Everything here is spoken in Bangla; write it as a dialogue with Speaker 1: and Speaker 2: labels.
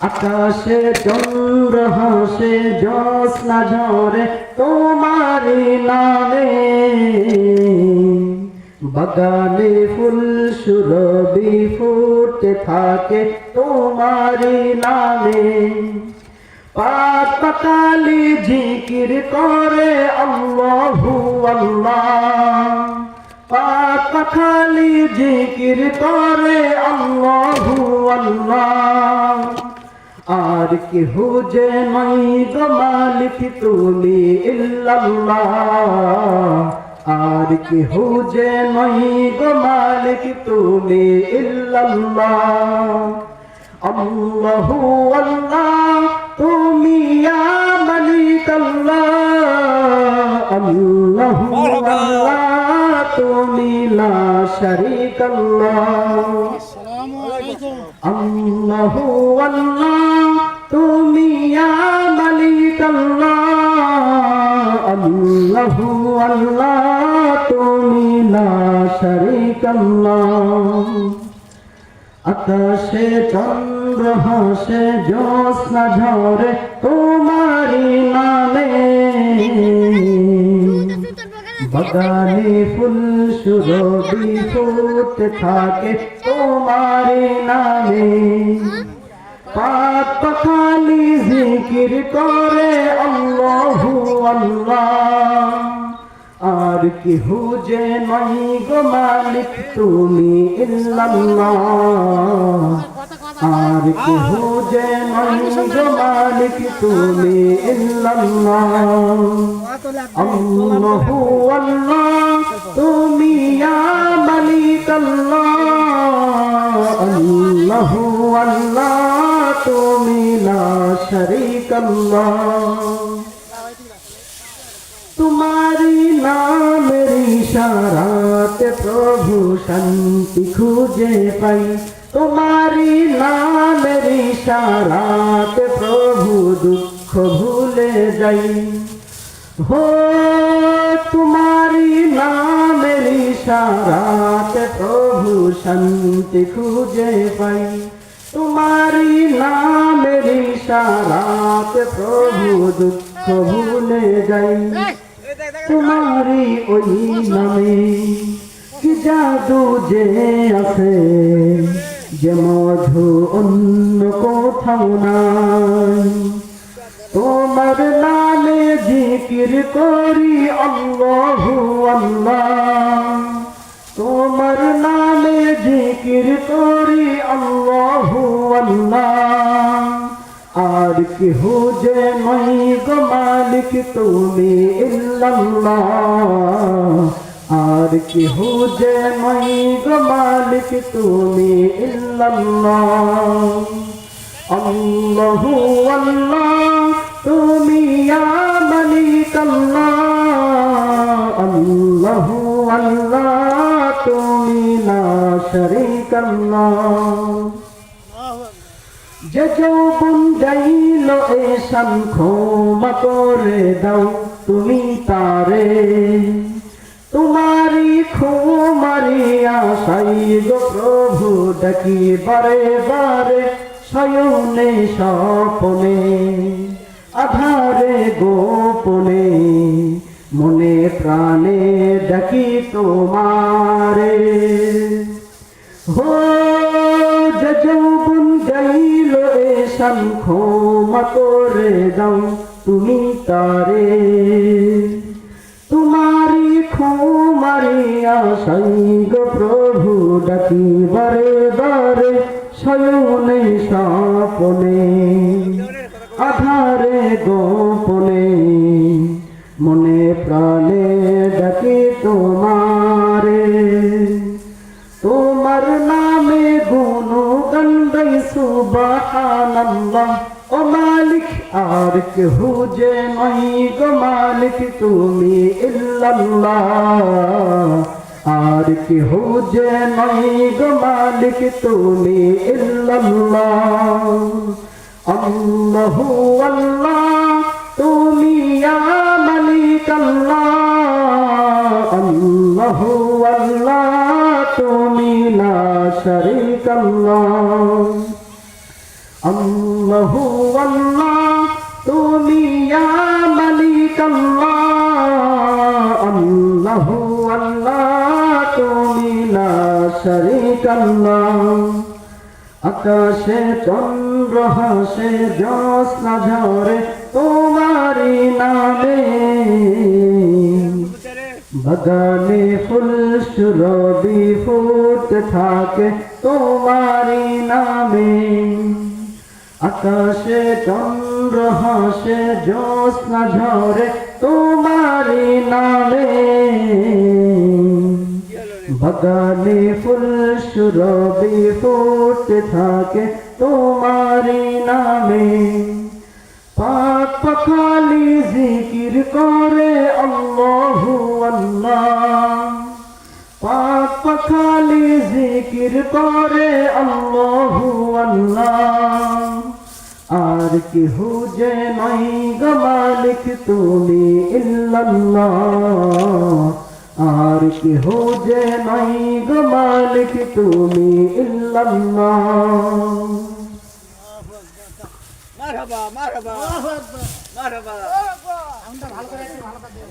Speaker 1: আকাশে চন্দ্র হাসে জ্যোৎস্না ঝরে তোমারি নামে বাগানে ফুল সুরভি ফুটতে থাকে তোমারি নামে পাক পাতালি জিকির করে আল্লাহু আল্লাহ পাক পাতালি জিকির করে আল্লাহু আল্লাহ আর কেহ যে নাই গো মালিক তুমি ইল্লাল্লাহ আর কেহ যে নাই গো মালিক তুমি ইল্লাল্লাহ আল্লাহু আল্লাহ তুমি ইয়া মালিক আল্লাহ আল্লাহু আল্লাহ তুমি লা শারীক আল্লাহ আল্লাহু আল্লাহ তুমি ইয়া মালিক আল্লাহ আল্লাহু আল্লাহ তুমি লা শারীক আল্লাহ আকাশে চন্দ্র হাসে জ্যোৎস্না ঝরে তোমারি নামে বাগানে ফুল সুরভি ফুটতে থাকে তোমারি নামে পাক পাখালি জিকির করে আল্লাহু আল্লাহ আর কেহ যে নাই গো মালিক তুমি ইল্লাল্লাহ আর কেহ যে নাই গো মালিক তুমি ইল্লাল্লাহ আল্লাহু আল্লাহ তুমি ইয়া মালিক আল্লাহ আল্লাহু আল্লাহ তুমি লা শারীক আল্লাহ तुम्हारी नामेर इशाराते प्रभु शांति खुजे पाई तुम्हारी नामेर इशाराते प्रभु दुख भूले जाई हो तुम्हारी नामेर इशाराते प्रभु शांति खुजे पाई तुम्हारी नामेर इशाराते प्रभु दुख भूले जाई तुम्हारी ओई नामे कि जादू जे आछे जे मधु अन्य कोथाओ नाई তোমার নামে জিকির করি আল্লাহু আল্লাহ তোমার নামে জিকির করি আল্লাহু আল্লাহ আর কেহ যে নাই গো মালিক তুমি ইল্লাল্লাহ আর কেহ যে নাই গো মালিক তুমি ইল্লাল্লাহ আল্লাহু আল্লাহ তুমি ইয়া মালিক আল্লাহ আল্লাহু আল্লাহ তুমি লা শারীক আল্লাহ যে যৌবন গাইল এসান ক্ষমা করে দাও তুমি তারে তোমারি ক্ষমারি আশাই গো প্রভু ডাকি বারে বারে শয়নে স্বপনে আধারে গোপনে মনে প্রাণে ডাকি তোমারে হো যে যৌবন গাইল এসান ক্ষমা করে দাও তুমি তারে তোমারি ক্ষমারি আশাই গো প্রভু ডাকি বারে বারে শয়নে স্বপনে আধারে গোপনে মনে প্রাণে ডাকি তোমারে তোমার নামে গুণগান গাই সুবহানাল্লাহ ও মালিক আর কেহ যে নাই গো মালিক তুমি ইল্লাল্লাহ আর কেহ যে নাই গো মালিক তুমি ইল্লাল্লাহ আল্লাহু আল্লাহ তুমি ইয়া মালিক আল্লাহ আল্লাহু আল্লাহ তুমি লা শারীক আল্লাহ আল্লাহু আল্লাহ তুমি ইয়া মালিক আল্লাহ, আল্লাহু আল্লাহ তুমি লা শারীক আল্লাহ। আকাশে চন্দ্র হাসে জ্যোৎস্না ঝরে তোমারি নামে, বাগানে ফুল সুরভি ফুটতে থাকে তোমারি নামে। আকাশে চন্দ্র হাসে জ্যোৎস্না ঝরে তোমারি নামে, বাগানে ফুল সুরভি ফুটতে থাকে তোমারি নামে। পাক পাখালি জিকির করে আল্লাহু আল্লাহ, পাক পাখালি জিকির করে আল্লাহু আল্লাহ। আর কেহ যে নাই গো মালিক তুমি ইল্লাল্লাহ, আর কেহ যে নাই গো মালিক তুমি ইল্লাল্লাহ।
Speaker 2: মারহাবা মারহাবা মারহাবা। আমরা ভালো করে ভালো করে।